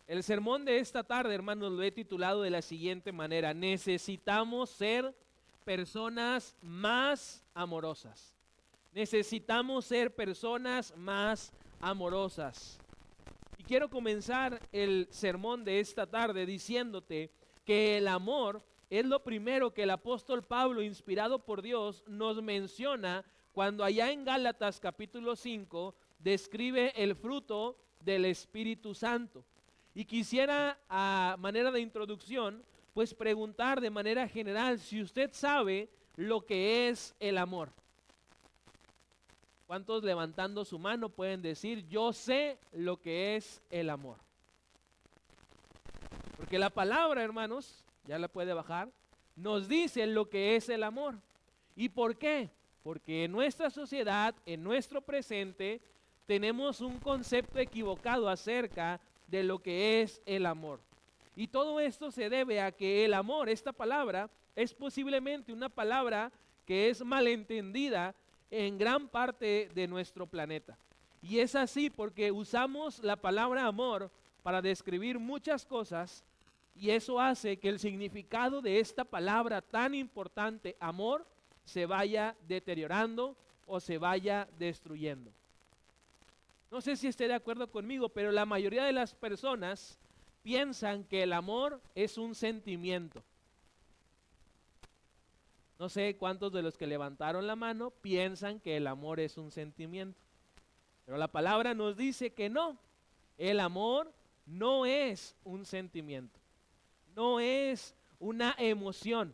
El sermón de esta tarde, hermanos, lo he titulado de la siguiente manera: necesitamos ser personas más amorosas. Necesitamos ser personas más amorosas. Y quiero comenzar el sermón de esta tarde diciéndote que el amor es lo primero que el apóstol Pablo, inspirado por Dios, nos menciona cuando allá en Gálatas capítulo 5 describe el fruto del Espíritu Santo. Y quisiera, a manera de introducción, pues preguntar de manera general si usted sabe lo que es el amor. ¿Cuántos levantando su mano pueden decir, yo sé lo que es el amor? Porque la palabra, hermanos, ya la puede bajar, nos dice lo que es el amor. ¿Y por qué? Porque en nuestra sociedad, en nuestro presente, tenemos un concepto equivocado acerca de lo que es el amor. Y todo esto se debe a que el amor, esta palabra, es posiblemente una palabra que es malentendida en gran parte de nuestro planeta. Y es así porque usamos la palabra amor para describir muchas cosas, y eso hace que el significado de esta palabra tan importante, amor, se vaya deteriorando o se vaya destruyendo. No sé si esté de acuerdo conmigo, pero la mayoría de las personas piensan que el amor es un sentimiento. No sé cuántos de los que levantaron la mano piensan que el amor es un sentimiento. Pero la palabra nos dice que no. El amor no es un sentimiento. No es una emoción.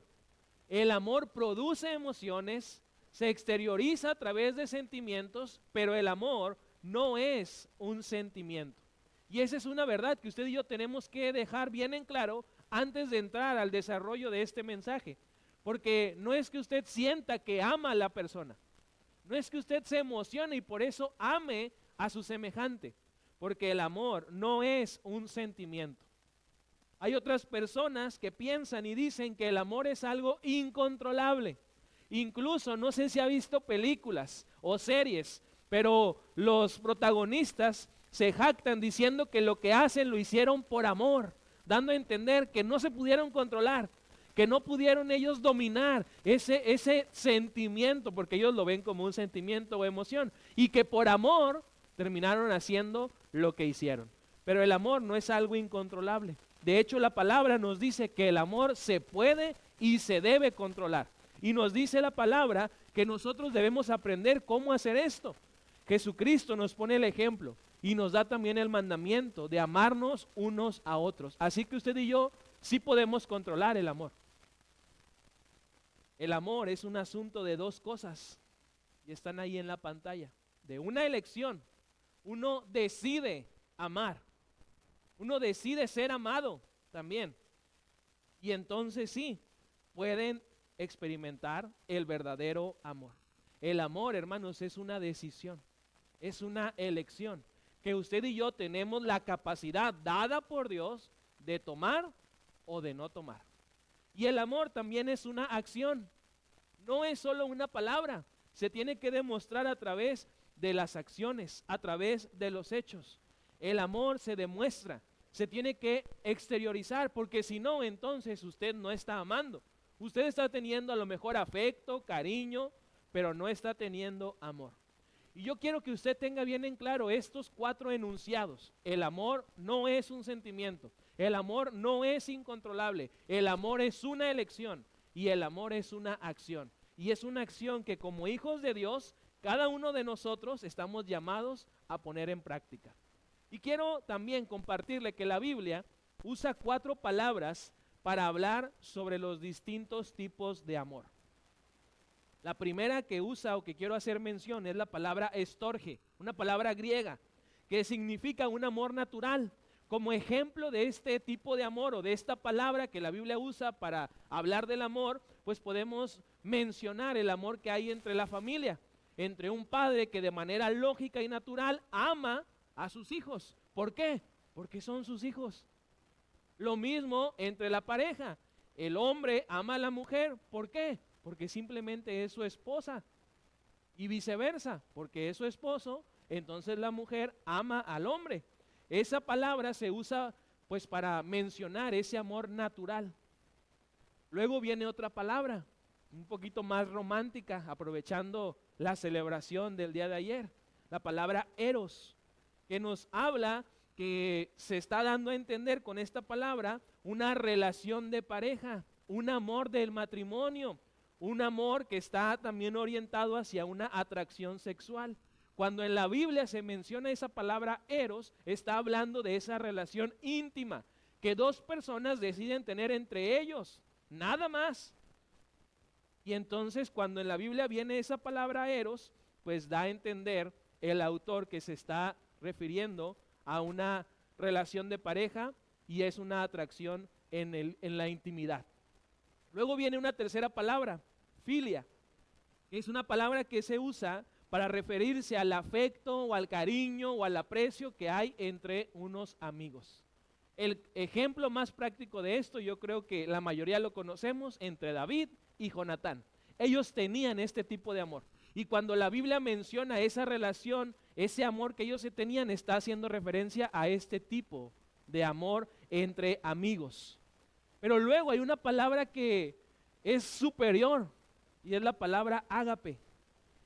El amor produce emociones, se exterioriza a través de sentimientos, pero el amor no es un sentimiento. Y esa es una verdad que usted y yo tenemos que dejar bien en claro antes de entrar al desarrollo de este mensaje. Porque no es que usted sienta que ama a la persona, no es que usted se emocione y por eso ame a su semejante, porque el amor no es un sentimiento. Hay otras personas que piensan y dicen que el amor es algo incontrolable. Incluso, no sé si ha visto películas o series, pero los protagonistas se jactan diciendo que lo que hacen lo hicieron por amor, dando a entender que no se pudieron controlar, que no pudieron ellos dominar ese sentimiento, porque ellos lo ven como un sentimiento o emoción, y que por amor terminaron haciendo lo que hicieron. Pero el amor no es algo incontrolable. De hecho, la palabra nos dice que el amor se puede y se debe controlar. Y nos dice la palabra que nosotros debemos aprender cómo hacer esto. Jesucristo nos pone el ejemplo y nos da también el mandamiento de amarnos unos a otros. Así que usted y yo sí podemos controlar el amor. El amor es un asunto de dos cosas y están ahí en la pantalla. De una elección. Uno decide amar. Uno decide ser amado también. Y entonces sí, pueden experimentar el verdadero amor. El amor, hermanos, es una decisión, es una elección que usted y yo tenemos la capacidad dada por Dios de tomar o de no tomar. Y el amor también es una acción, no es solo una palabra, se tiene que demostrar a través de las acciones, a través de los hechos. El amor se demuestra, se tiene que exteriorizar, porque si no, entonces usted no está amando. Usted está teniendo a lo mejor afecto, cariño, pero no está teniendo amor. Y yo quiero que usted tenga bien en claro estos 4 enunciados. El amor no es un sentimiento, el amor no es incontrolable, el amor es una elección y el amor es una acción. Y es una acción que como hijos de Dios, cada uno de nosotros estamos llamados a poner en práctica. Y quiero también compartirle que la Biblia usa 4 palabras para hablar sobre los distintos tipos de amor. La primera que usa o que quiero hacer mención es la palabra estorge, una palabra griega que significa un amor natural. Como ejemplo de este tipo de amor o de esta palabra que la Biblia usa para hablar del amor, pues podemos mencionar el amor que hay entre la familia, entre un padre que de manera lógica y natural ama a sus hijos. ¿Por qué? Porque son sus hijos. Lo mismo entre la pareja. El hombre ama a la mujer. ¿Por qué? Porque simplemente es su esposa. Y viceversa, porque es su esposo, entonces la mujer ama al hombre. Esa palabra se usa pues para mencionar ese amor natural. Luego viene otra palabra, un poquito más romántica, aprovechando la celebración del día de ayer, la palabra eros, que nos habla que se está dando a entender con esta palabra una relación de pareja, un amor del matrimonio, un amor que está también orientado hacia una atracción sexual. Cuando en la Biblia se menciona esa palabra eros, está hablando de esa relación íntima que dos personas deciden tener entre ellos, nada más. Y entonces cuando en la Biblia viene esa palabra eros, pues da a entender el autor que se está refiriendo a una relación de pareja y es una atracción en la intimidad. Luego viene una tercera palabra, filia, que es una palabra que se usa para referirse al afecto o al cariño o al aprecio que hay entre unos amigos. El ejemplo más práctico de esto, yo creo que la mayoría lo conocemos, entre David y Jonatán. Ellos tenían este tipo de amor. Y cuando la Biblia menciona esa relación, ese amor que ellos se tenían, está haciendo referencia a este tipo de amor entre amigos. Pero luego hay una palabra que es superior y es la palabra ágape.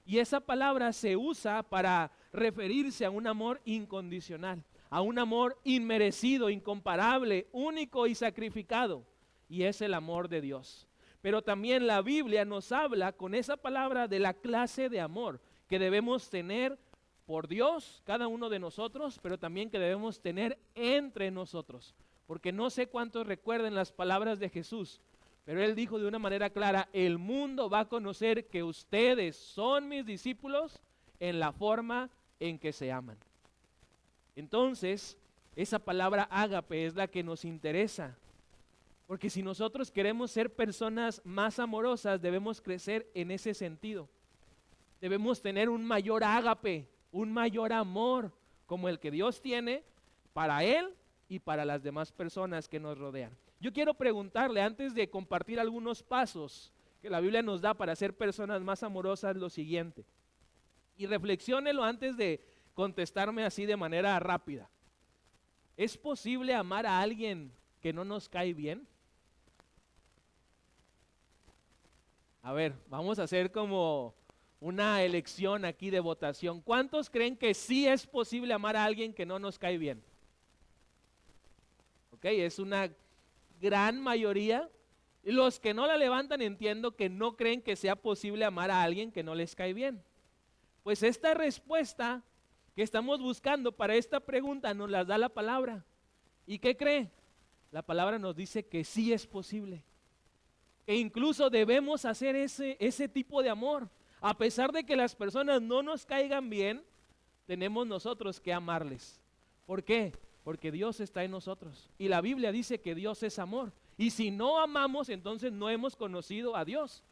Y esa palabra se usa para referirse a un amor incondicional, a un amor inmerecido, incomparable, único y sacrificado. Y es el amor de Dios. Pero también la Biblia nos habla con esa palabra de la clase de amor que debemos tener por Dios, cada uno de nosotros, pero también que debemos tener entre nosotros. Porque no sé cuántos recuerden las palabras de Jesús, pero Él dijo de una manera clara, el mundo va a conocer que ustedes son mis discípulos en la forma en que se aman. Entonces, esa palabra ágape es la que nos interesa. Porque si nosotros queremos ser personas más amorosas, debemos crecer en ese sentido. Debemos tener un mayor ágape, un mayor amor, como el que Dios tiene para Él y para las demás personas que nos rodean. Yo quiero preguntarle, antes de compartir algunos pasos que la Biblia nos da para ser personas más amorosas, lo siguiente. Y reflexiónelo antes de contestarme así de manera rápida. ¿Es posible amar a alguien que no nos cae bien? A ver, vamos a hacer como una elección aquí de votación. ¿Cuántos creen que sí es posible amar a alguien que no nos cae bien? Ok, es una gran mayoría. Los que no la levantan entiendo que no creen que sea posible amar a alguien que no les cae bien. Pues esta respuesta que estamos buscando para esta pregunta nos la da la palabra. ¿Y qué cree? La palabra nos dice que sí es posible. Que incluso debemos hacer ese tipo de amor. A pesar de que las personas no nos caigan bien, tenemos nosotros que amarles. ¿Por qué? Porque Dios está en nosotros. Y la Biblia dice que Dios es amor. Y si no amamos, entonces no hemos conocido a Dios.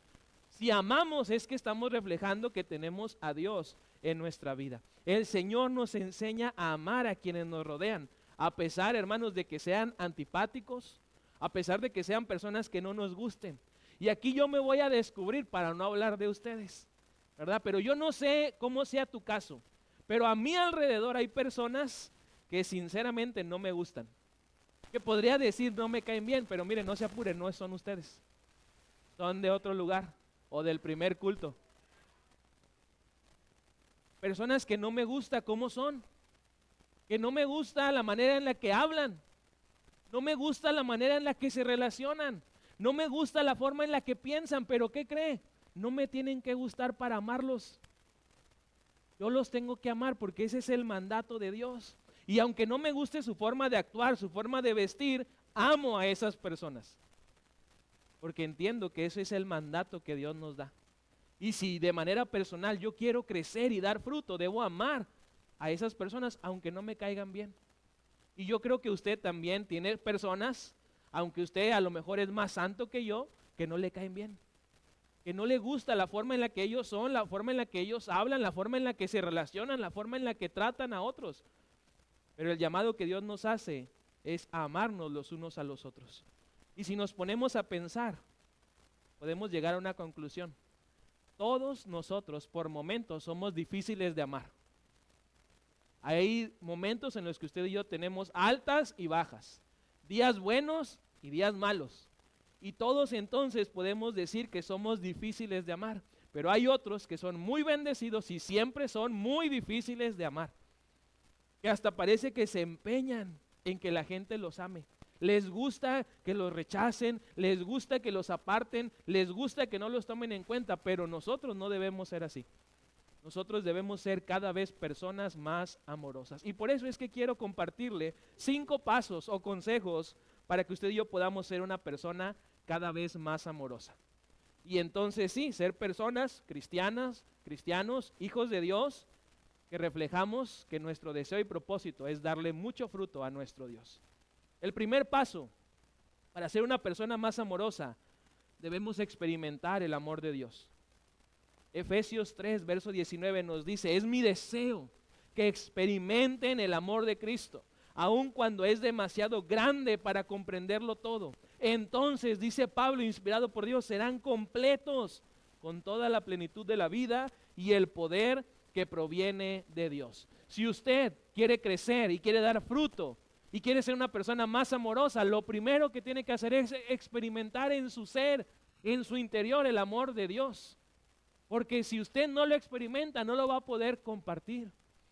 Si amamos es que estamos reflejando que tenemos a Dios en nuestra vida. El Señor nos enseña a amar a quienes nos rodean. A pesar, hermanos, de que sean antipáticos, a pesar de que sean personas que no nos gusten. Y aquí yo me voy a descubrir para no hablar de ustedes, ¿verdad? Pero yo no sé cómo sea tu caso, pero a mi alrededor hay personas que sinceramente no me gustan, que podría decir no me caen bien, pero miren, no se apuren, no son ustedes, son de otro lugar o del primer culto. Personas que no me gusta cómo son, que no me gusta la manera en la que hablan, no me gusta la manera en la que se relacionan, no me gusta la forma en la que piensan, pero ¿qué cree? No me tienen que gustar para amarlos. Yo los tengo que amar porque ese es el mandato de Dios. Y aunque no me guste su forma de actuar, su forma de vestir, amo a esas personas. Porque entiendo que ese es el mandato que Dios nos da. Y si de manera personal yo quiero crecer y dar fruto, debo amar a esas personas aunque no me caigan bien. Y yo creo que usted también tiene personas, aunque usted a lo mejor es más santo que yo, que no le caen bien. Que no le gusta la forma en la que ellos son, la forma en la que ellos hablan, la forma en la que se relacionan, la forma en la que tratan a otros. Pero el llamado que Dios nos hace es a amarnos los unos a los otros. Y si nos ponemos a pensar, podemos llegar a una conclusión. Todos nosotros por momentos somos difíciles de amar. Hay momentos en los que usted y yo tenemos altas y bajas. días buenos y días malos. Y todos entonces podemos decir que somos difíciles de amar, pero hay otros que son muy bendecidos y siempre son muy difíciles de amar, que hasta parece que se empeñan en que la gente los ame. Les gusta que los rechacen, les gusta que los aparten, les gusta que no los tomen en cuenta, pero nosotros no debemos ser así. Nosotros debemos ser cada vez personas más amorosas. Y por eso es que quiero compartirle 5 pasos o consejos para que usted y yo podamos ser una persona cada vez más amorosa. Y entonces sí, ser personas cristianas, cristianos, hijos de Dios, que reflejamos que nuestro deseo y propósito es darle mucho fruto a nuestro Dios. El primer paso para ser una persona más amorosa, debemos experimentar el amor de Dios. Efesios 3, verso 19 nos dice, es mi deseo que experimenten el amor de Cristo, aun cuando es demasiado grande para comprenderlo todo. Entonces, dice Pablo, inspirado por Dios, serán completos con toda la plenitud de la vida y el poder que proviene de Dios. Si usted quiere crecer y quiere dar fruto y quiere ser una persona más amorosa, lo primero que tiene que hacer es experimentar en su ser, en su interior, el amor de Dios. Porque si usted no lo experimenta, no lo va a poder compartir,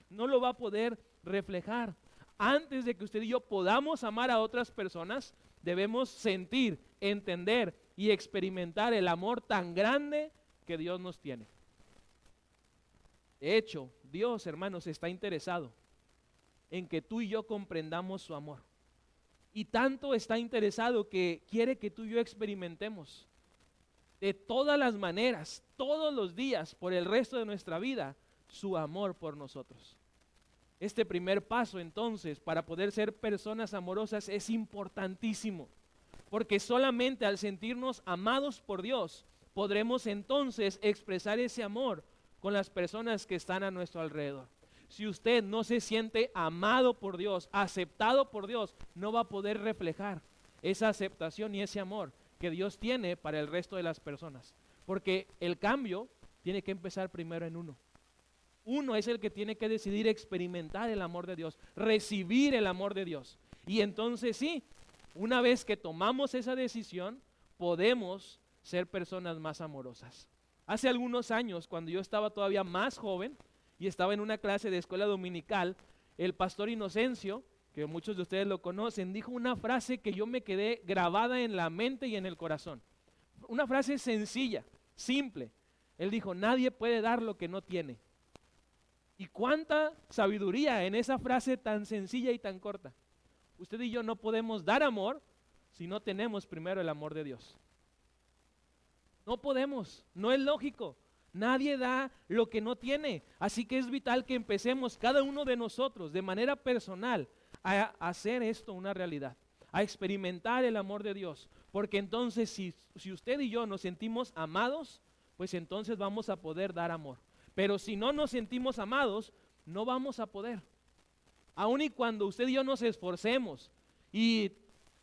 no lo va a poder reflejar. Antes de que usted y yo podamos amar a otras personas, debemos sentir, entender y experimentar el amor tan grande que Dios nos tiene. De hecho, Dios, hermanos, está interesado en que tú y yo comprendamos su amor. Y tanto está interesado que quiere que tú y yo experimentemos de todas las maneras, todos los días, por el resto de nuestra vida, su amor por nosotros. Este primer paso, entonces, para poder ser personas amorosas es importantísimo, porque solamente al sentirnos amados por Dios, podremos entonces expresar ese amor con las personas que están a nuestro alrededor. Si usted no se siente amado por Dios, aceptado por Dios, no va a poder reflejar esa aceptación y ese amor que Dios tiene para el resto de las personas, porque el cambio tiene que empezar primero en uno. Uno es el que tiene que decidir experimentar el amor de Dios, recibir el amor de Dios. Y entonces sí, una vez que tomamos esa decisión, podemos ser personas más amorosas. Hace algunos años, cuando yo estaba todavía más joven y estaba en una clase de escuela dominical, el pastor Inocencio, que muchos de ustedes lo conocen, dijo una frase que yo me quedé grabada en la mente y en el corazón. Una frase sencilla, simple. Él dijo, nadie puede dar lo que no tiene. Y cuánta sabiduría en esa frase tan sencilla y tan corta. Usted y yo no podemos dar amor si no tenemos primero el amor de Dios. No podemos, no es lógico. Nadie da lo que no tiene. Así que es vital que empecemos cada uno de nosotros de manera personal a hacer esto una realidad, a experimentar el amor de Dios, porque entonces si usted y yo nos sentimos amados, pues entonces vamos a poder dar amor. Pero si no nos sentimos amados, no vamos a poder. Aun y cuando usted y yo nos esforcemos y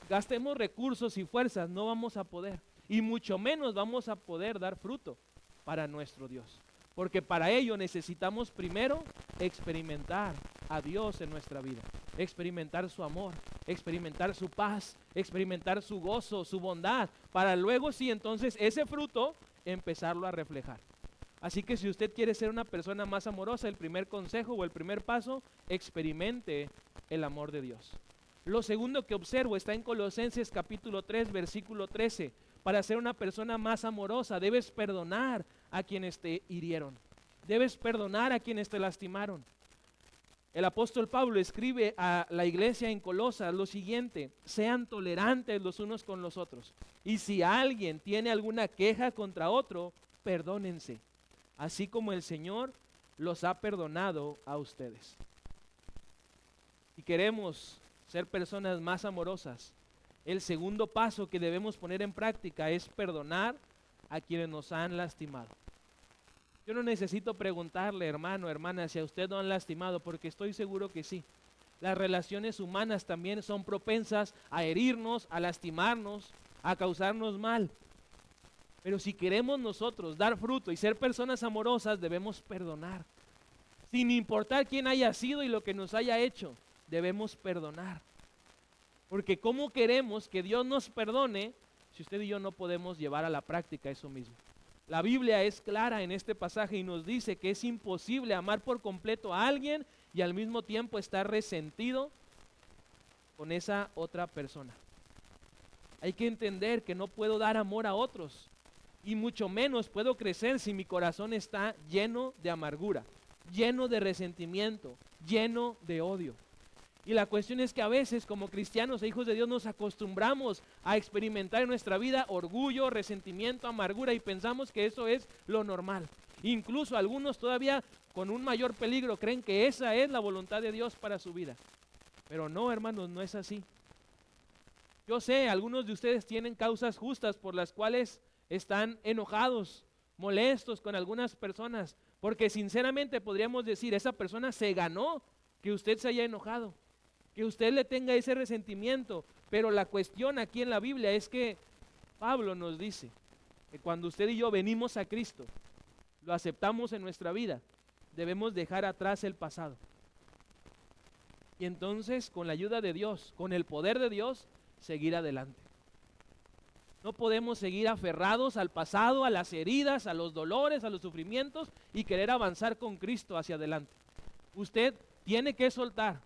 gastemos recursos y fuerzas, no vamos a poder. Y mucho menos vamos a poder dar fruto para nuestro Dios. Porque para ello necesitamos primero experimentar a Dios en nuestra vida, experimentar su amor, experimentar su paz, experimentar su gozo, su bondad, para luego sí entonces ese fruto empezarlo a reflejar. Así que si usted quiere ser una persona más amorosa, el primer consejo o el primer paso, experimente el amor de Dios. Lo segundo que observo está en Colosenses capítulo 3, versículo 13. Para ser una persona más amorosa, debes perdonar a quienes te hirieron. Debes perdonar a quienes te lastimaron. El apóstol Pablo escribe a la iglesia en Colosas lo siguiente: sean tolerantes los unos con los otros. Y si alguien tiene alguna queja contra otro, perdónense, así como el Señor los ha perdonado a ustedes. Si queremos ser personas más amorosas, el segundo paso que debemos poner en práctica es perdonar a quienes nos han lastimado. Yo no necesito preguntarle, hermano, hermana, si a usted no han lastimado, porque estoy seguro que sí. Las relaciones humanas también son propensas a herirnos, a lastimarnos, a causarnos mal. Pero si queremos nosotros dar fruto y ser personas amorosas, debemos perdonar. Sin importar quién haya sido y lo que nos haya hecho, debemos perdonar. Porque ¿cómo queremos que Dios nos perdone si usted y yo no podemos llevar a la práctica eso mismo? La Biblia es clara en este pasaje y nos dice que es imposible amar por completo a alguien y al mismo tiempo estar resentido con esa otra persona. Hay que entender que no puedo dar amor a otros y mucho menos puedo crecer si mi corazón está lleno de amargura, lleno de resentimiento, lleno de odio. Y la cuestión es que a veces como cristianos e hijos de Dios nos acostumbramos a experimentar en nuestra vida orgullo, resentimiento, amargura y pensamos que eso es lo normal. Incluso algunos todavía con un mayor peligro creen que esa es la voluntad de Dios para su vida. Pero no, hermanos, no es así. Yo sé, algunos de ustedes tienen causas justas por las cuales están enojados, molestos con algunas personas, porque sinceramente podríamos decir, esa persona se ganó que usted se haya enojado, que usted le tenga ese resentimiento, pero la cuestión aquí en la Biblia es que Pablo nos dice que cuando usted y yo venimos a Cristo, lo aceptamos en nuestra vida, debemos dejar atrás el pasado. Y entonces, con la ayuda de Dios, con el poder de Dios, seguir adelante. No podemos seguir aferrados al pasado, a las heridas, a los dolores, a los sufrimientos y querer avanzar con Cristo hacia adelante. Usted tiene que soltar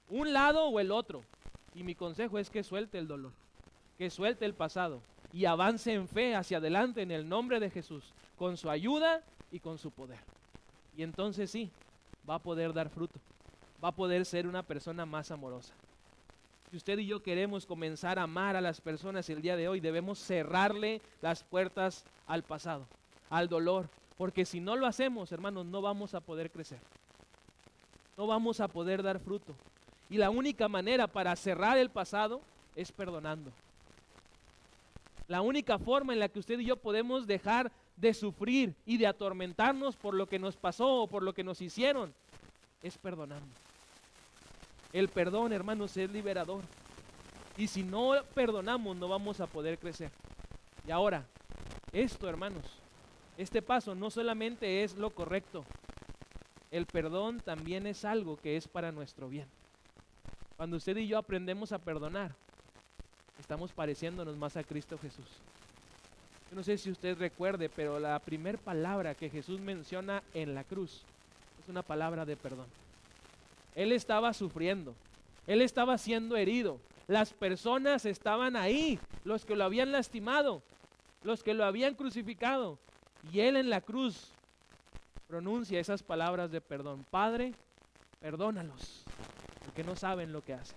un lado o el otro. Y mi consejo es que suelte el dolor, que suelte el pasado y avance en fe hacia adelante en el nombre de Jesús, con su ayuda y con su poder. Y entonces sí, va a poder dar fruto, va a poder ser una persona más amorosa. Si usted y yo queremos comenzar a amar a las personas el día de hoy, debemos cerrarle las puertas al pasado, al dolor, porque si no lo hacemos, hermanos, no vamos a poder crecer, no vamos a poder dar fruto. Y la única manera para cerrar el pasado es perdonando. La única forma en la que usted y yo podemos dejar de sufrir y de atormentarnos por lo que nos pasó o por lo que nos hicieron es perdonando. El perdón, hermanos, es liberador. Y si no perdonamos, no vamos a poder crecer. Y ahora, esto, hermanos, este paso no solamente es lo correcto. El perdón también es algo que es para nuestro bien. Cuando usted y yo aprendemos a perdonar, estamos pareciéndonos más a Cristo Jesús. Yo no sé si usted recuerde, pero la primera palabra que Jesús menciona en la cruz es una palabra de perdón. Él estaba sufriendo, Él estaba siendo herido, las personas estaban ahí, los que lo habían lastimado, los que lo habían crucificado, y Él en la cruz pronuncia esas palabras de perdón. Padre, perdónalos, porque no saben lo que hacen.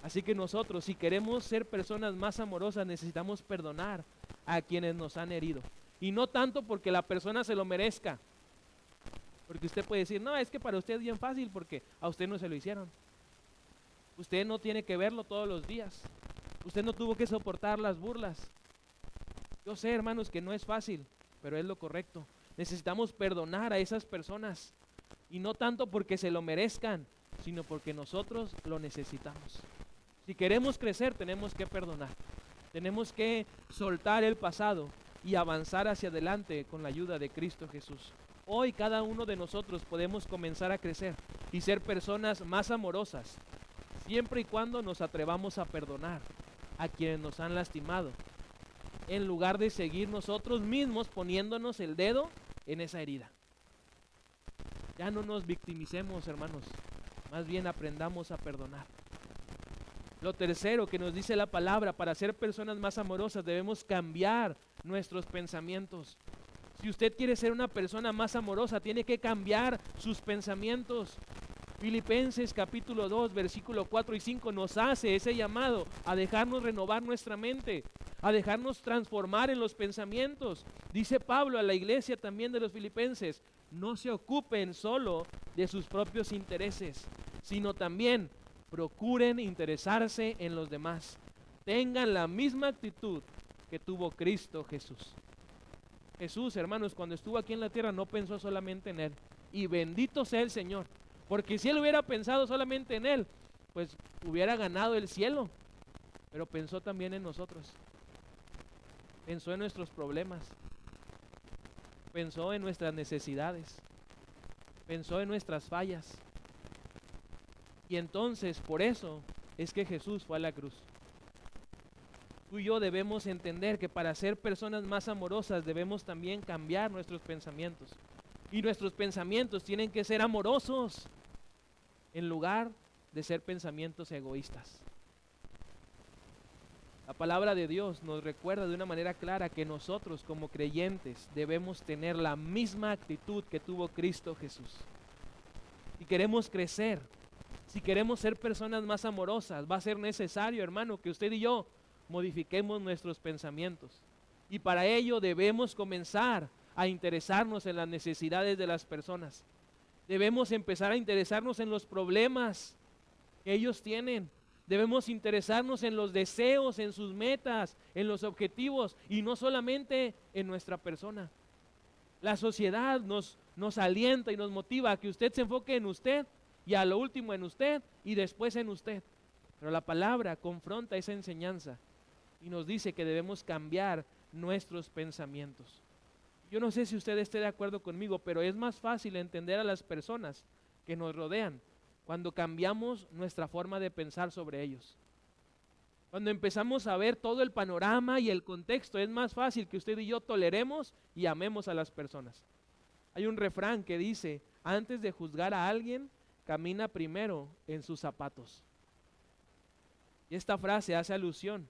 Así que nosotros, si queremos ser personas más amorosas, necesitamos perdonar a quienes nos han herido, y no tanto porque la persona se lo merezca. Porque usted puede decir, no, es que para usted es bien fácil porque a usted no se lo hicieron. Usted no tiene que verlo todos los días. Usted no tuvo que soportar las burlas. Yo sé, hermanos, que no es fácil, pero es lo correcto. Necesitamos perdonar a esas personas. Y no tanto porque se lo merezcan, sino porque nosotros lo necesitamos. Si queremos crecer, tenemos que perdonar. Tenemos que soltar el pasado y avanzar hacia adelante con la ayuda de Cristo Jesús. Hoy cada uno de nosotros podemos comenzar a crecer y ser personas más amorosas, siempre y cuando nos atrevamos a perdonar a quienes nos han lastimado, en lugar de seguir nosotros mismos poniéndonos el dedo en esa herida. Ya no nos victimicemos, hermanos, más bien aprendamos a perdonar. Lo tercero que nos dice la palabra, para ser personas más amorosas debemos cambiar nuestros pensamientos. Si usted quiere ser una persona más amorosa, tiene que cambiar sus pensamientos. Filipenses capítulo 2, versículo 4 y 5 nos hace ese llamado a dejarnos renovar nuestra mente, a dejarnos transformar en los pensamientos. Dice Pablo a la iglesia también de los filipenses, no se ocupen solo de sus propios intereses, sino también procuren interesarse en los demás. Tengan la misma actitud que tuvo Cristo Jesús. Jesús, hermanos, cuando estuvo aquí en la tierra no pensó solamente en Él. Y bendito sea el Señor, porque si Él hubiera pensado solamente en Él, pues hubiera ganado el cielo. Pero pensó también en nosotros. Pensó en nuestros problemas. Pensó en nuestras necesidades. Pensó en nuestras fallas. Y entonces, por eso, es que Jesús fue a la cruz. Tú y yo debemos entender que para ser personas más amorosas debemos también cambiar nuestros pensamientos. Y nuestros pensamientos tienen que ser amorosos en lugar de ser pensamientos egoístas. La palabra de Dios nos recuerda de una manera clara que nosotros como creyentes debemos tener la misma actitud que tuvo Cristo Jesús. Si queremos crecer, si queremos ser personas más amorosas, va a ser necesario, hermano, que usted y yo modifiquemos nuestros pensamientos. Y para ello debemos comenzar a interesarnos en las necesidades de las personas. Debemos empezar a interesarnos en los problemas que ellos tienen. Debemos interesarnos en los deseos, en sus metas, en los objetivos y no solamente en nuestra persona. La sociedad nos alienta y nos motiva a que usted se enfoque en usted y a lo último en usted y después en usted. Pero la palabra confronta esa enseñanza y nos dice que debemos cambiar nuestros pensamientos. Yo no sé si usted esté de acuerdo conmigo, pero es más fácil entender a las personas que nos rodean cuando cambiamos nuestra forma de pensar sobre ellos. Cuando empezamos a ver todo el panorama y el contexto, es más fácil que usted y yo toleremos y amemos a las personas. Hay un refrán que dice, antes de juzgar a alguien, camina primero en sus zapatos. Y esta frase hace alusión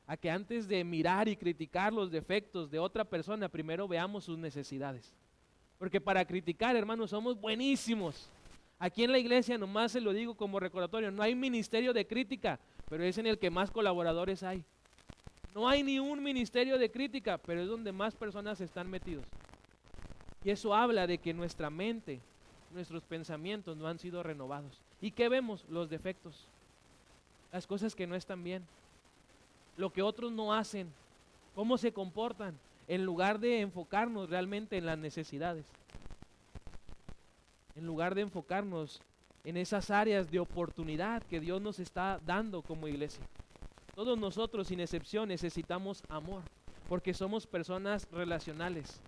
a que antes de mirar y criticar los defectos de otra persona, primero veamos sus necesidades. Porque para criticar, hermanos, somos buenísimos. Aquí en la iglesia, nomás se lo digo como recordatorio, no hay ministerio de crítica, pero es en el que más colaboradores hay. No hay ni un ministerio de crítica, pero es donde más personas están metidos. Y eso habla de que nuestra mente, nuestros pensamientos no han sido renovados. ¿Y qué vemos? Los defectos, las cosas que no están bien, lo que otros no hacen, cómo se comportan, en lugar de enfocarnos realmente en las necesidades. En lugar de enfocarnos en esas áreas de oportunidad que Dios nos está dando como iglesia. Todos nosotros, sin excepción, necesitamos amor, porque somos personas relacionales.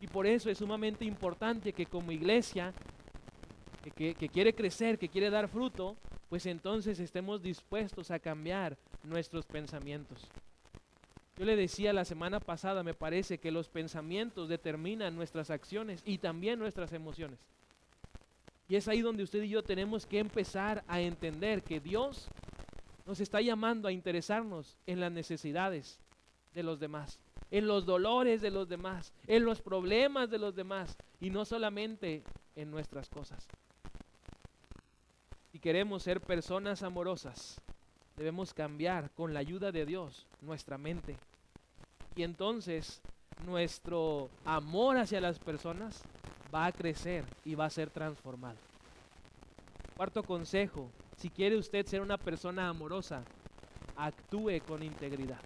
Y por eso es sumamente importante que como iglesia, que quiere crecer, que quiere dar fruto, pues entonces estemos dispuestos a cambiar nuestros pensamientos. Yo le decía la semana pasada, me parece que los pensamientos determinan nuestras acciones y también nuestras emociones. Y es ahí donde usted y yo tenemos que empezar a entender que Dios nos está llamando a interesarnos en las necesidades de los demás, en los dolores de los demás, en los problemas de los demás y no solamente en nuestras cosas. Si queremos ser personas amorosas, debemos cambiar con la ayuda de Dios nuestra mente. Y entonces nuestro amor hacia las personas va a crecer y va a ser transformado. Cuarto consejo, si quiere usted ser una persona amorosa, actúe con integridad.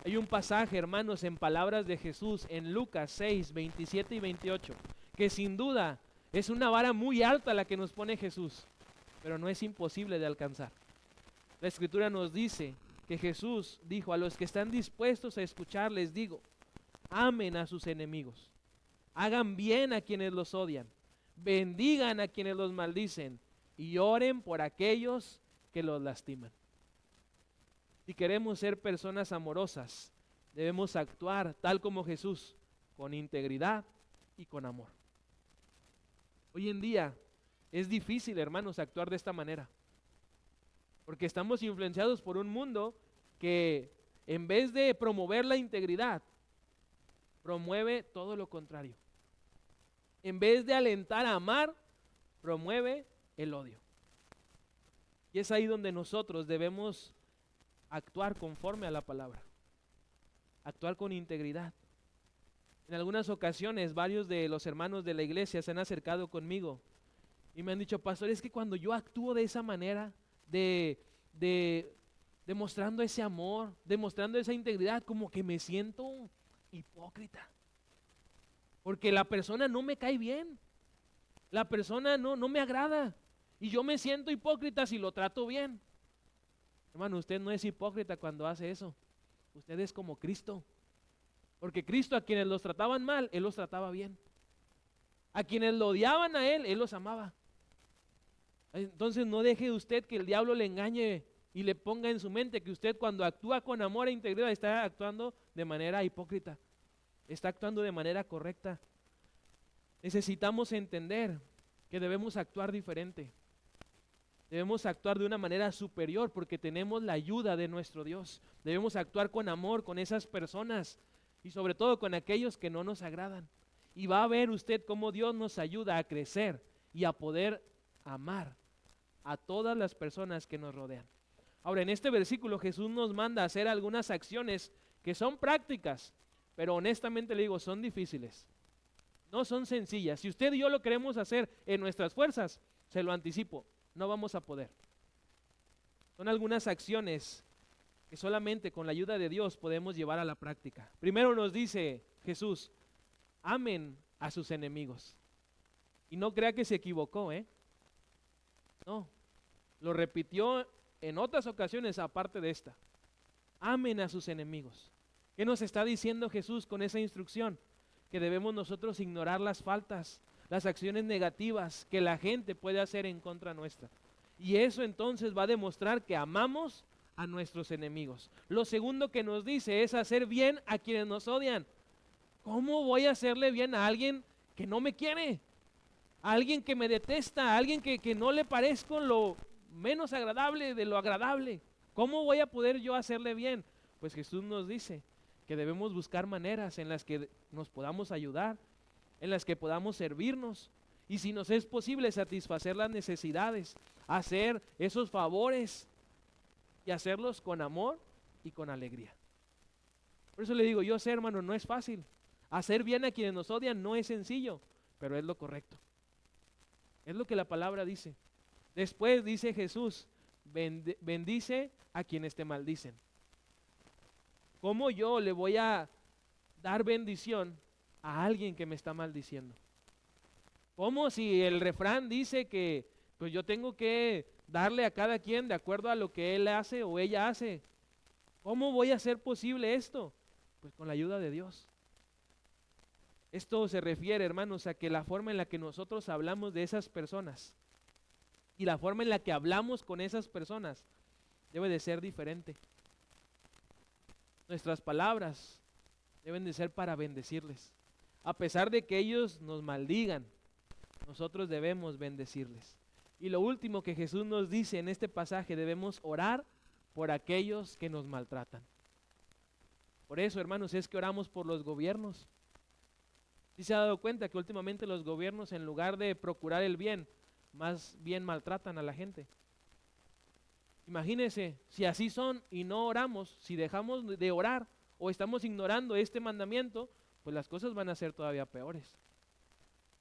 Hay un pasaje, hermanos, en palabras de Jesús en Lucas 6, 27 y 28, que sin duda es una vara muy alta la que nos pone Jesús, pero no es imposible de alcanzar. La Escritura nos dice que Jesús dijo, a los que están dispuestos a escuchar les digo, amen a sus enemigos, hagan bien a quienes los odian, bendigan a quienes los maldicen y oren por aquellos que los lastiman. Si queremos ser personas amorosas, debemos actuar tal como Jesús, con integridad y con amor. Hoy en día es difícil, hermanos, actuar de esta manera, porque estamos influenciados por un mundo que en vez de promover la integridad, promueve todo lo contrario. En vez de alentar a amar, promueve el odio. Y es ahí donde nosotros debemos actuar conforme a la palabra, actuar con integridad. En algunas ocasiones, varios de los hermanos de la iglesia se han acercado conmigo y me han dicho, pastor, es que cuando yo actúo de esa manera, demostrando ese amor, demostrando esa integridad, como que me siento hipócrita. Porque la persona no me cae bien, la persona no me agrada y yo me siento hipócrita si lo trato bien. Hermano, usted no es hipócrita cuando hace eso, usted es como Cristo. Porque Cristo a quienes los trataban mal, Él los trataba bien. A quienes lo odiaban a Él, Él los amaba. Entonces no deje usted que el diablo le engañe y le ponga en su mente que usted cuando actúa con amor e integridad está actuando de manera hipócrita, está actuando de manera correcta. Necesitamos entender que debemos actuar diferente. Debemos actuar de una manera superior porque tenemos la ayuda de nuestro Dios. Debemos actuar con amor con esas personas y sobre todo con aquellos que no nos agradan. Y va a ver usted cómo Dios nos ayuda a crecer y a poder amar a todas las personas que nos rodean. Ahora, en este versículo Jesús nos manda a hacer algunas acciones que son prácticas, pero honestamente le digo, son difíciles. No son sencillas. Si usted y yo lo queremos hacer en nuestras fuerzas, se lo anticipo, no vamos a poder. Son algunas acciones que solamente con la ayuda de Dios podemos llevar a la práctica. Primero nos dice Jesús, amen a sus enemigos. Y no crea que se equivocó, No, lo repitió en otras ocasiones aparte de esta. Amen a sus enemigos. ¿Qué nos está diciendo Jesús con esa instrucción? Que debemos nosotros ignorar las faltas, las acciones negativas que la gente puede hacer en contra nuestra. Y eso entonces va a demostrar que amamos a nuestros enemigos. Lo segundo que nos dice es hacer bien a quienes nos odian. ¿Cómo voy a hacerle bien a alguien que no me quiere? A alguien que me detesta, a alguien que no le parezco lo menos agradable de lo agradable. ¿Cómo voy a poder yo hacerle bien? Pues Jesús nos dice que debemos buscar maneras en las que nos podamos ayudar, en las que podamos servirnos, y si nos es posible satisfacer las necesidades, hacer esos favores y hacerlos con amor y con alegría. Por eso le digo, yo sé, hermano, no es fácil. Hacer bien a quienes nos odian no es sencillo, pero es lo correcto. Es lo que la palabra dice. Después dice Jesús, bendice a quienes te maldicen. ¿Cómo yo le voy a dar bendición a alguien que me está maldiciendo? ¿Cómo si el refrán dice que pues yo tengo que darle a cada quien de acuerdo a lo que él hace o ella hace? ¿Cómo voy a hacer posible esto? Pues con la ayuda de Dios. Esto se refiere, hermanos, a que la forma en la que nosotros hablamos de esas personas y la forma en la que hablamos con esas personas debe de ser diferente. Nuestras palabras deben de ser para bendecirles. A pesar de que ellos nos maldigan, nosotros debemos bendecirles. Y lo último que Jesús nos dice en este pasaje, debemos orar por aquellos que nos maltratan. Por eso, hermanos, es que oramos por los gobiernos. ¿Sí se ha dado cuenta que últimamente los gobiernos, en lugar de procurar el bien, más bien maltratan a la gente? Imagínense, si así son y no oramos, si dejamos de orar o estamos ignorando este mandamiento, pues las cosas van a ser todavía peores.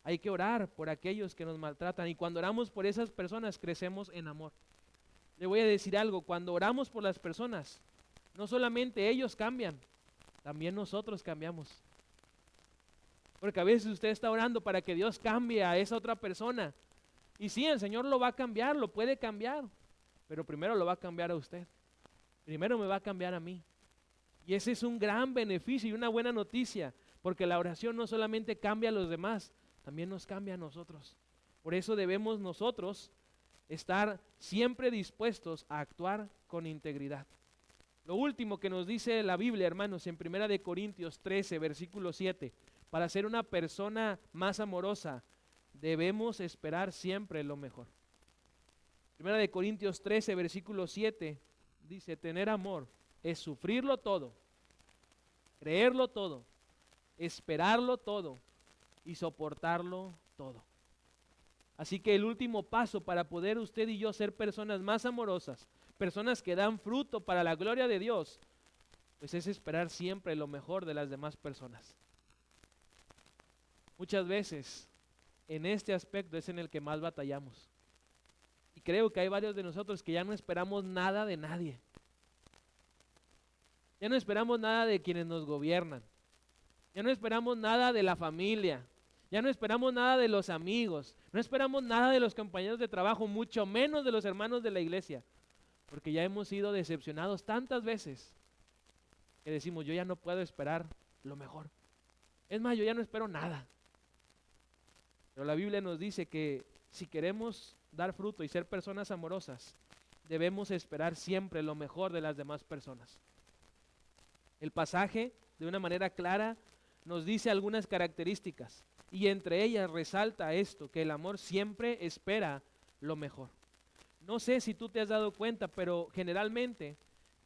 Hay que orar por aquellos que nos maltratan, y cuando oramos por esas personas crecemos en amor. Le voy a decir algo, cuando oramos por las personas, no solamente ellos cambian, también nosotros cambiamos. Porque a veces usted está orando para que Dios cambie a esa otra persona. Y sí, el Señor lo va a cambiar, lo puede cambiar. Pero primero lo va a cambiar a usted. Primero me va a cambiar a mí. Y ese es un gran beneficio y una buena noticia. Porque la oración no solamente cambia a los demás, también nos cambia a nosotros. Por eso debemos nosotros estar siempre dispuestos a actuar con integridad. Lo último que nos dice la Biblia, hermanos, en 1 Corintios 13, versículo 7. Para ser una persona más amorosa, debemos esperar siempre lo mejor. 1 Corintios 13, versículo 7, dice, tener amor es sufrirlo todo, creerlo todo, esperarlo todo y soportarlo todo. Así que el último paso para poder usted y yo ser personas más amorosas, personas que dan fruto para la gloria de Dios, pues es esperar siempre lo mejor de las demás personas. Muchas veces en este aspecto es en el que más batallamos. Y creo que hay varios de nosotros que ya no esperamos nada de nadie. Ya no esperamos nada de quienes nos gobiernan. Ya no esperamos nada de la familia. Ya no esperamos nada de los amigos. No esperamos nada de los compañeros de trabajo, mucho menos de los hermanos de la iglesia. Porque ya hemos sido decepcionados tantas veces que decimos, yo ya no puedo esperar lo mejor. Es más, yo ya no espero nada. Pero la Biblia nos dice que si queremos dar fruto y ser personas amorosas, debemos esperar siempre lo mejor de las demás personas. El pasaje, de una manera clara, nos dice algunas características y entre ellas resalta esto, que el amor siempre espera lo mejor. No sé si tú te has dado cuenta, pero generalmente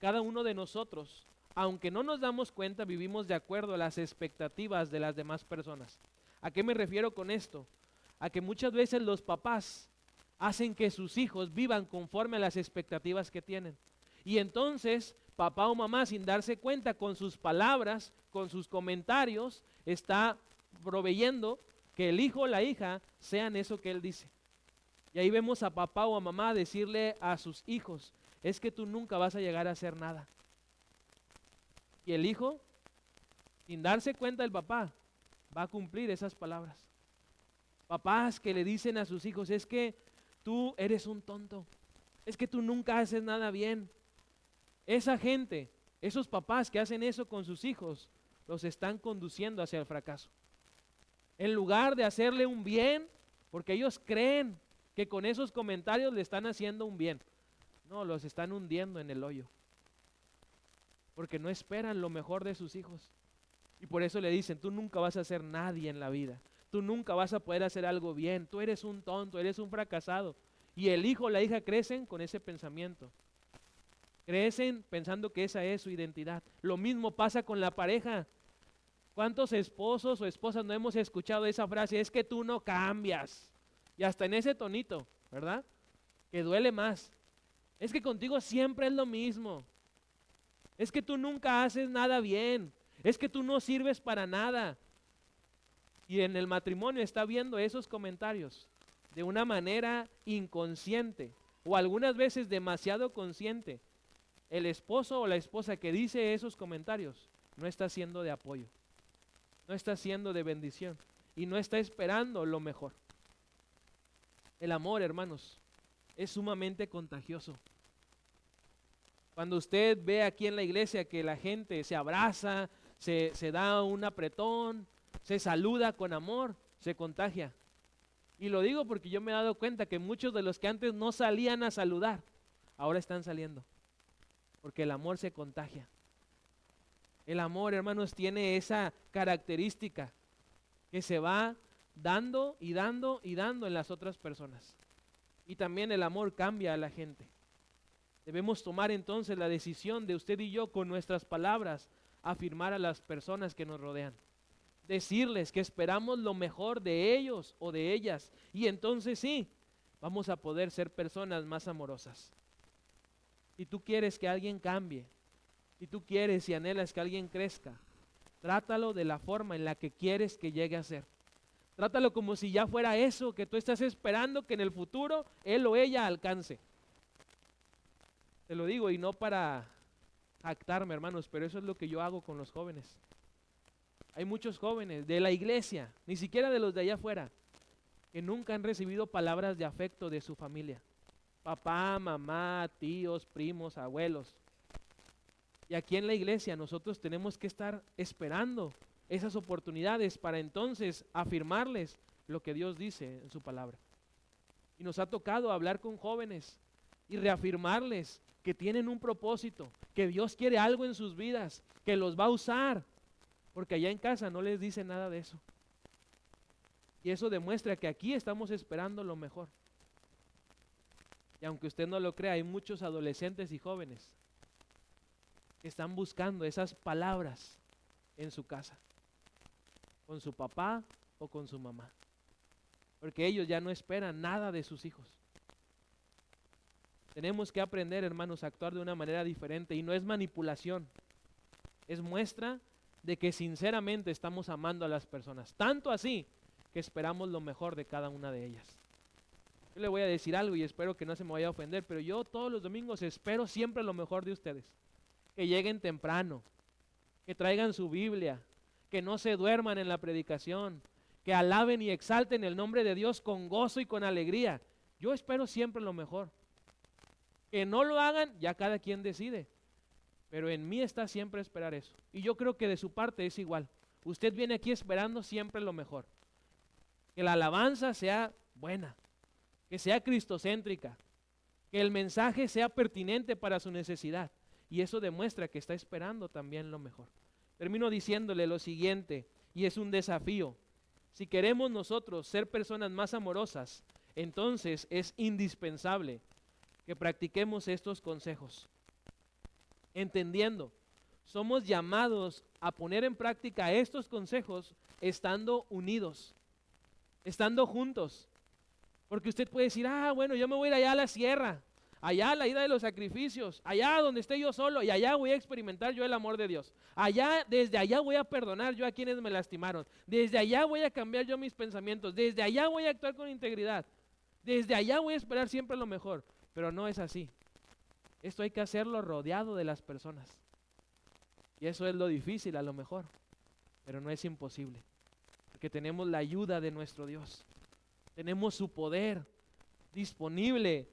cada uno de nosotros, aunque no nos damos cuenta, vivimos de acuerdo a las expectativas de las demás personas. ¿A qué me refiero con esto? A que muchas veces los papás hacen que sus hijos vivan conforme a las expectativas que tienen. Y entonces, papá o mamá, sin darse cuenta, con sus palabras, con sus comentarios, está proveyendo que el hijo o la hija sean eso que él dice. Y ahí vemos a papá o a mamá decirle a sus hijos, es que tú nunca vas a llegar a hacer nada. Y el hijo, sin darse cuenta, el papá va a cumplir esas palabras. Papás que le dicen a sus hijos, es que tú eres un tonto, es que tú nunca haces nada bien. Esa gente, esos papás que hacen eso con sus hijos, los están conduciendo hacia el fracaso. En lugar de hacerle un bien, porque ellos creen que con esos comentarios le están haciendo un bien. No, los están hundiendo en el hoyo. Porque no esperan lo mejor de sus hijos. Y por eso le dicen, tú nunca vas a ser nadie en la vida. Tú nunca vas a poder hacer algo bien. Tú eres un tonto, eres un fracasado. Y el hijo o la hija crecen con ese pensamiento. Crecen pensando que esa es su identidad. Lo mismo pasa con la pareja. ¿Cuántos esposos o esposas no hemos escuchado esa frase? Es que tú no cambias. Y hasta en ese tonito, ¿verdad? Que duele más. Es que contigo siempre es lo mismo. Es que tú nunca haces nada bien. Es que tú no sirves para nada. Y en el matrimonio está viendo esos comentarios de una manera inconsciente o algunas veces demasiado consciente. El esposo o la esposa que dice esos comentarios no está siendo de apoyo, no está siendo de bendición y no está esperando lo mejor. El amor, hermanos, es sumamente contagioso. Cuando usted ve aquí en la iglesia que la gente se abraza, se da un apretón, se saluda con amor, se contagia. Y lo digo porque yo me he dado cuenta que muchos de los que antes no salían a saludar, ahora están saliendo. Porque el amor se contagia. El amor, hermanos, tiene esa característica que se va dando y dando y dando en las otras personas. Y también el amor cambia a la gente. Debemos tomar entonces la decisión de usted y yo con nuestras palabras afirmar a las personas que nos rodean. Decirles que esperamos lo mejor de ellos o de ellas. Y entonces sí, vamos a poder ser personas más amorosas. Si tú quieres que alguien cambie, si tú quieres y anhelas que alguien crezca, trátalo de la forma en la que quieres que llegue a ser. Trátalo como si ya fuera eso que tú estás esperando que en el futuro él o ella alcance. Te lo digo y no para jactarme, hermanos, pero eso es lo que yo hago con los jóvenes. Hay muchos jóvenes de la iglesia, ni siquiera de los de allá afuera, que nunca han recibido palabras de afecto de su familia. Papá, mamá, tíos, primos, abuelos. Y aquí en la iglesia nosotros tenemos que estar esperando esas oportunidades para entonces afirmarles lo que Dios dice en su palabra. Y nos ha tocado hablar con jóvenes y reafirmarles que tienen un propósito, que Dios quiere algo en sus vidas, que los va a usar, porque allá en casa no les dice nada de eso. Y eso demuestra que aquí estamos esperando lo mejor. Y aunque usted no lo crea, hay muchos adolescentes y jóvenes que están buscando esas palabras en su casa, con su papá o con su mamá, porque ellos ya no esperan nada de sus hijos. Tenemos que aprender, hermanos, a actuar de una manera diferente y no es manipulación, es muestra de que sinceramente estamos amando a las personas, tanto así que esperamos lo mejor de cada una de ellas. Yo le voy a decir algo y espero que no se me vaya a ofender, pero yo todos los domingos espero siempre lo mejor de ustedes. Que lleguen temprano, que traigan su Biblia, que no se duerman en la predicación, que alaben y exalten el nombre de Dios con gozo y con alegría. Yo espero siempre lo mejor. Que no lo hagan, ya cada quien decide. Pero en mí está siempre esperar eso. Y yo creo que de su parte es igual. Usted viene aquí esperando siempre lo mejor. Que la alabanza sea buena. que sea cristocéntrica, que el mensaje sea pertinente para su necesidad. Y eso demuestra que está esperando también lo mejor. Termino diciéndole lo siguiente, y es un desafío. Si queremos nosotros ser personas más amorosas, entonces es indispensable que practiquemos estos consejos. Entendiendo, somos llamados a poner en práctica estos consejos estando unidos, estando juntos. Porque usted puede decir, bueno, yo me voy a ir allá a la sierra, allá a la ida de los sacrificios, allá donde esté yo solo, y allá voy a experimentar yo el amor de Dios. Desde allá voy a perdonar yo a quienes me lastimaron. Desde allá voy a cambiar yo mis pensamientos. Desde allá voy a actuar con integridad. Desde allá voy a esperar siempre lo mejor. Pero no es así. Esto hay que hacerlo rodeado de las personas. Y eso es lo difícil a lo mejor, pero no es imposible. Porque tenemos la ayuda de nuestro Dios. Tenemos su poder disponible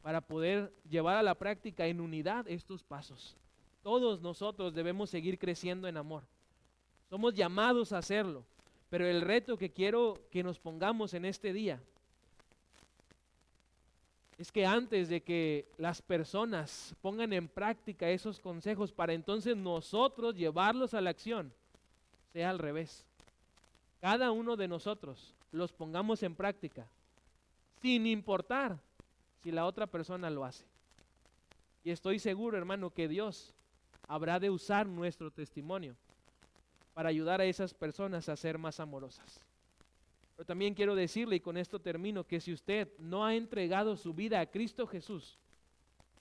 para poder llevar a la práctica en unidad estos pasos. Todos nosotros debemos seguir creciendo en amor. Somos llamados a hacerlo, pero el reto que quiero que nos pongamos en este día es que antes de que las personas pongan en práctica esos consejos para entonces nosotros llevarlos a la acción, sea al revés. Cada uno de nosotros los pongamos en práctica, sin importar si la otra persona lo hace. Y estoy seguro, hermano, que Dios habrá de usar nuestro testimonio para ayudar a esas personas a ser más amorosas. Pero también quiero decirle, y con esto termino, que si usted no ha entregado su vida a Cristo Jesús,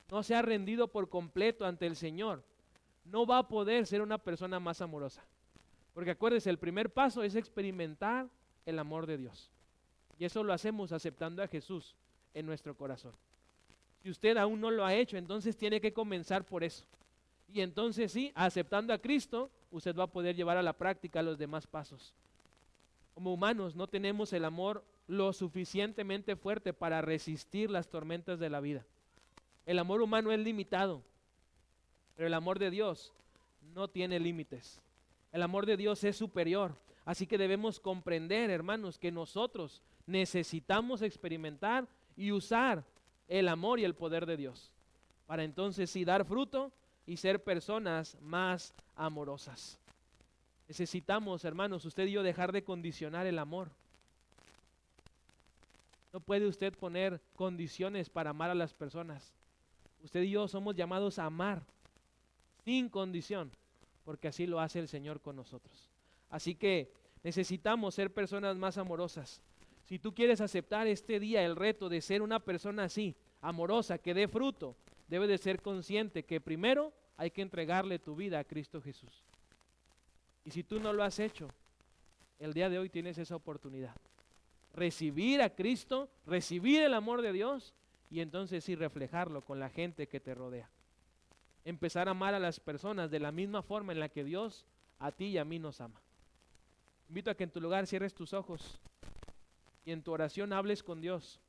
no se ha rendido por completo ante el Señor, no va a poder ser una persona más amorosa. Porque acuérdese, el primer paso es experimentar el amor de Dios. Y eso lo hacemos aceptando a Jesús en nuestro corazón. Si usted aún no lo ha hecho, entonces tiene que comenzar por eso. Y entonces sí, aceptando a Cristo, usted va a poder llevar a la práctica los demás pasos. Como humanos no tenemos el amor lo suficientemente fuerte para resistir las tormentas de la vida. El amor humano es limitado, pero el amor de Dios no tiene límites. El amor de Dios es superior. Así que debemos comprender, hermanos, que nosotros necesitamos experimentar y usar el amor y el poder de Dios para entonces sí dar fruto y ser personas más amorosas. Necesitamos, hermanos, usted y yo dejar de condicionar el amor. No puede usted poner condiciones para amar a las personas. Usted y yo somos llamados a amar sin condición, porque así lo hace el Señor con nosotros. Así que necesitamos ser personas más amorosas. Si tú quieres aceptar este día el reto de ser una persona así, amorosa, que dé fruto, debes de ser consciente que primero hay que entregarle tu vida a Cristo Jesús. Y si tú no lo has hecho, el día de hoy tienes esa oportunidad. Recibir a Cristo, recibir el amor de Dios y entonces sí reflejarlo con la gente que te rodea. Empezar a amar a las personas de la misma forma en la que Dios a ti y a mí nos ama. Invito a que en tu lugar cierres tus ojos y en tu oración hables con Dios.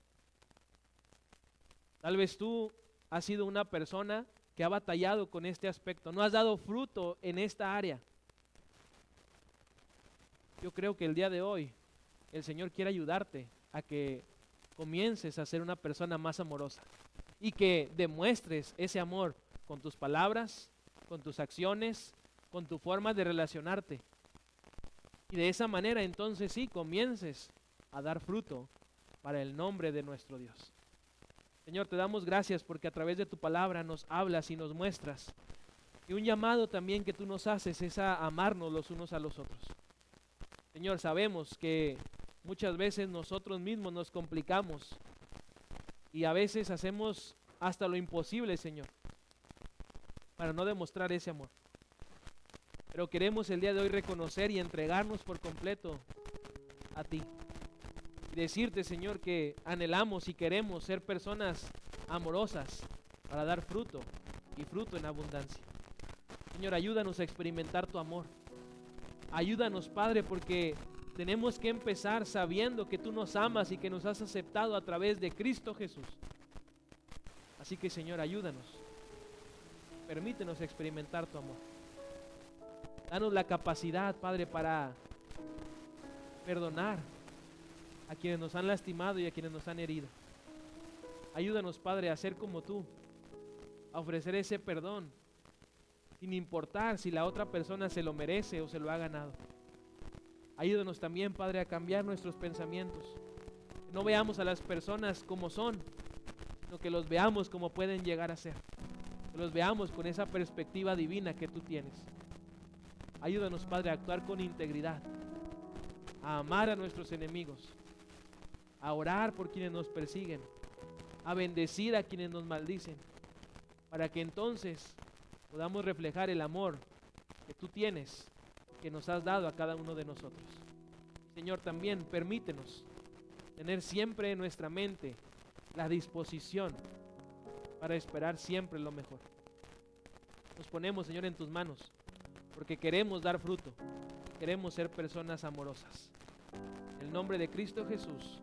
Tal vez tú has sido una persona que ha batallado con este aspecto, no has dado fruto en esta área. Yo creo que el día de hoy el Señor quiere ayudarte a que comiences a ser una persona más amorosa y que demuestres ese amor con tus palabras, con tus acciones, con tu forma de relacionarte. Y de esa manera entonces sí comiences a dar fruto para el nombre de nuestro Dios. Señor, te damos gracias porque a través de tu palabra nos hablas y nos muestras. Y un llamado también que tú nos haces es a amarnos los unos a los otros. Señor, sabemos que muchas veces nosotros mismos nos complicamos y a veces hacemos hasta lo imposible, Señor, para no demostrar ese amor. Pero queremos el día de hoy reconocer y entregarnos por completo a ti. Y decirte, Señor, que anhelamos y queremos ser personas amorosas para dar fruto y fruto en abundancia. Señor, ayúdanos a experimentar tu amor. Ayúdanos, Padre, porque tenemos que empezar sabiendo que tú nos amas y que nos has aceptado a través de Cristo Jesús. Así que, Señor, ayúdanos. Permítenos experimentar tu amor. Danos la capacidad, Padre, para perdonar a quienes nos han lastimado y a quienes nos han herido. Ayúdanos, Padre, a ser como tú, a ofrecer ese perdón, sin importar si la otra persona se lo merece o se lo ha ganado. Ayúdanos también, Padre, a cambiar nuestros pensamientos. Que no veamos a las personas como son, sino que los veamos como pueden llegar a ser. Que los veamos con esa perspectiva divina que tú tienes. Ayúdanos, Padre, a actuar con integridad, a amar a nuestros enemigos, a orar por quienes nos persiguen, a bendecir a quienes nos maldicen, para que entonces podamos reflejar el amor que tú tienes, que nos has dado a cada uno de nosotros. Señor, también permítenos tener siempre en nuestra mente la disposición para esperar siempre lo mejor. Nos ponemos, Señor, en tus manos, porque queremos dar fruto, queremos ser personas amorosas. En el nombre de Cristo Jesús.